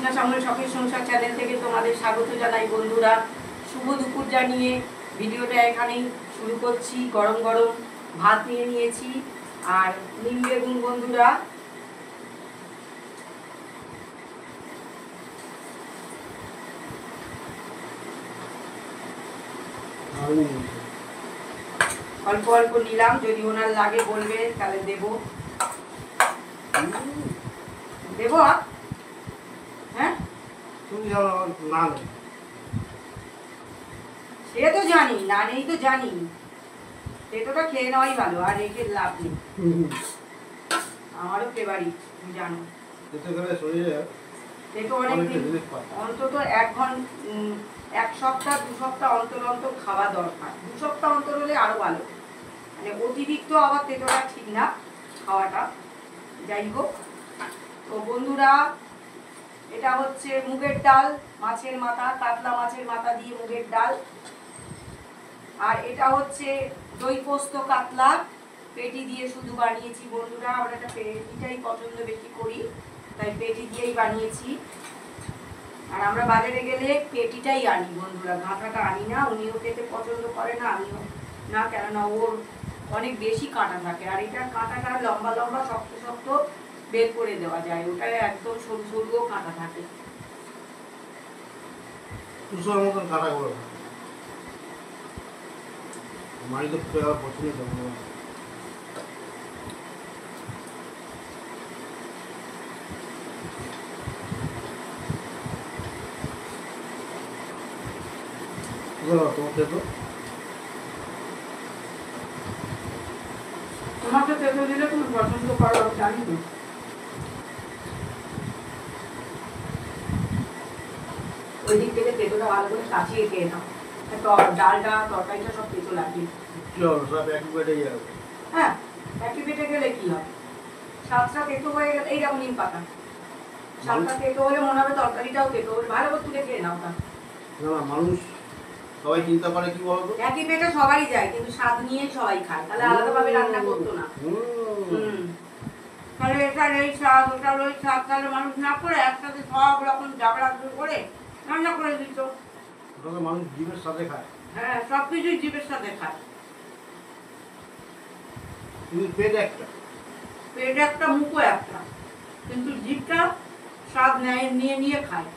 কৃষ্ণা শ্যামল শখের সংসার চ্যানেল থেকে তোমাদের স্বাগত জানাই বন্ধুরা। শুভ দুপুর জানিয়ে ভিডিওটা এখানেই শুরু করছি। গরম গরম ভাত নিয়ে নিয়েছি আর নিম বেগুন বন্ধুরা। অল্প অল্প নিলাম, যদি ওনার লাগে বলবে তাহলে দেবো। দেবো হ্যাঁ, সে তো জানি, না নেই তো জানি, তেতোটা খেয়ে নেওয়াই ভালো, আর রেখে লাভ নেই। আমারও ফেভারিট, তুমি জানো। তেতো অনেকদিন অন্তত এক সপ্তাহ 2 সপ্তাহ অন্তর অন্তর খাওয়া দরকার। 2 সপ্তাহ অন্তর হলে আরো ভালো, মানে অতিরিক্ত আবার তেতোটা ঠিক না খাওয়াটা। যাই হোক, তো বন্ধুরা এটা হচ্ছে মুগের ডাল, মাছের মাথা, কাতলা মাছের মাথা দিয়ে মুগের ডাল। আর এটা হচ্ছে দই পোস্ত কাতলা পেটি দিয়ে শুধু বানিয়েছি বন্ধুরা। আমরা এটা পেটিটাই পছন্দ বেশি করি, তাই পেটি দিয়েই বানিয়েছি। আর আমরা বাজারে গেলে পেটিটাই আনি বন্ধুরা, ঘাঁটাটা আনি না। উনিও খেতে পছন্দ করে না, আমিও না, কেননা ওর অনেক বেশি কাঁটা থাকে। আর এটার কাঁটাটা লম্বা লম্বা শক্ত শক্ত বের করে দেওয়া যায়, ওটায় একদম সরু সরুও কাঁটা থাকে। তোমাকে তেতো দিলে তুমি পছন্দ করো, জানি তো। ওই দিক থেকে তেতোটা ভালো করে কাচিয়ে খেয়ে নাও। ডালটা তরকারিটা সব তেতো লাগে। হ্যাঁ, একই পেটে গেলে কি হয়, সাতটা তেতো হয়ে গেলে, এই যেমন নিম পাতা, সাতটা তেতো হলে মনে হবে তরকারিটাও তেতো। ভালো করে তুলে খেয়ে নাও। তা মানুষ সবাই চিন্তা করে কি বলতো, একই পেটে সবাই যায়, কিন্তু স্বাদ নিয়ে সবাই খায়, তাহলে আলাদাভাবে রান্না করতো না। তাহলে এটা এই স্বাদ, ওটা ওই স্বাদ, তাহলে মানুষ না করে একসাথে সব রকম ঝাপড়া করে রান্না করে দিত। মানুষ জীবের সাথে খায়। হ্যাঁ, সবকিছুই জীবের সাথে খায়। পেট একটা, পেট একটা, মুখও একটা, কিন্তু জীবটা স্বাদ নিয়ে নিয়ে খায়।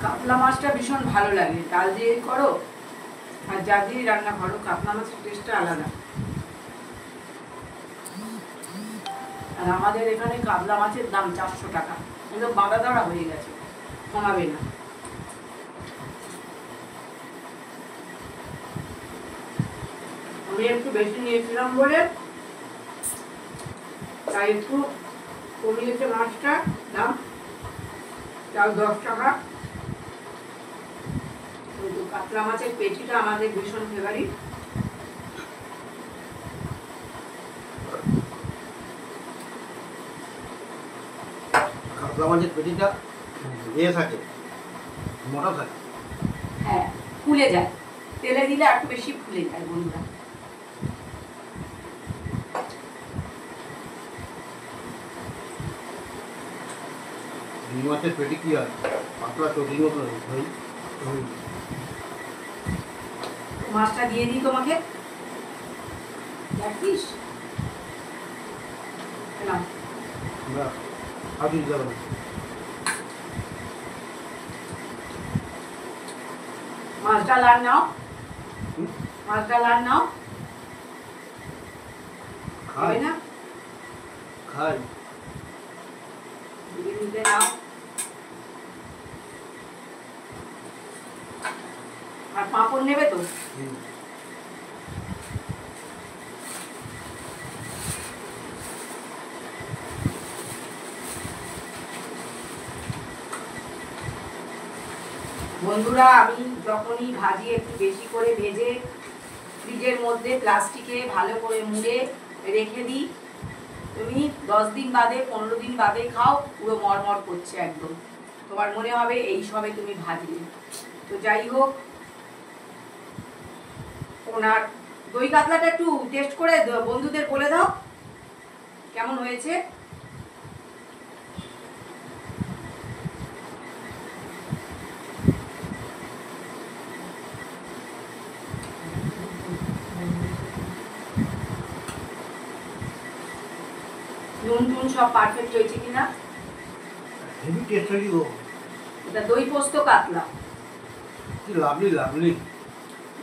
কাতলা মাছটা ভীষণ ভালো লাগে, ডাল দিয়ে করো আর যা দিয়ে রান্না করো, কাতলা মাছের টেস্টটা আলাদা। আর আমাদের এখানে কাতলা মাছের দাম 400 টাকা, একদম বাঁধা ধরা হয়ে গেছে, কমাবে না। আমি একটু বেশি নিয়েছিলাম বলে তাই একটু কমিয়েছে মাছটা দাম, তাও 10 টাকা। কাতলা মাছের পেটিটা আমাদের ভীষণ ফেভারিট। কাতলা মাছের পেটিটা ইয়ে থাকে, মোটা থাকে। হ্যাঁ, ফুলে যায়, তেলে দিলে একটু বেশি ফুলে যায় বন্ধুরা। রুই মাছের পেটি কি হয়, পাতলা চটির মতো হয়। মাছটা দিয়ে দিই তোমাকে, দেখিস মাছটা লাল নাও, মাছটা লাল নাও, খাবে না? খাই, নিতে নাও। আর পাঁপড় নেবে তো? বন্ধুরা, আমি যখনই ভাজি একটু বেশি করে ভেজে ফ্রিজের মধ্যে প্লাস্টিকে ভালো করে মুড়ে রেখে দিই। তুমি 10 দিন বাদে 15 দিন বাদে খাও, পুরো মরমর করছে একদম। তোমার মনে হবে এই সবে তুমি ভাজলে। তো যাই হোক, ওনার দই কাতলাটা একটু টেস্ট করে বন্ধুদের বলে দাও কেমন হয়েছে। নুন টুন সব পারফেক্ট হয়েছে কিনা। হেভি টেস্ট হয়েছি গো। এটা দই পোস্ত কাতলা। কি লাভলি লাভলি।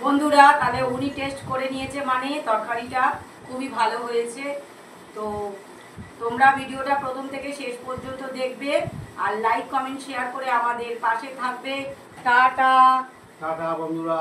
বন্ধুরা, তাহলে উনি টেস্ট করে নিয়েছে মানে তরকারিটা খুবই ভালো হয়েছে। তো তোমরা ভিডিওটা প্রথম থেকে শেষ পর্যন্ত দেখবে আর লাইক কমেন্ট শেয়ার করে আমাদের পাশে থাকবে। টাটা। টাটা বন্ধুরা।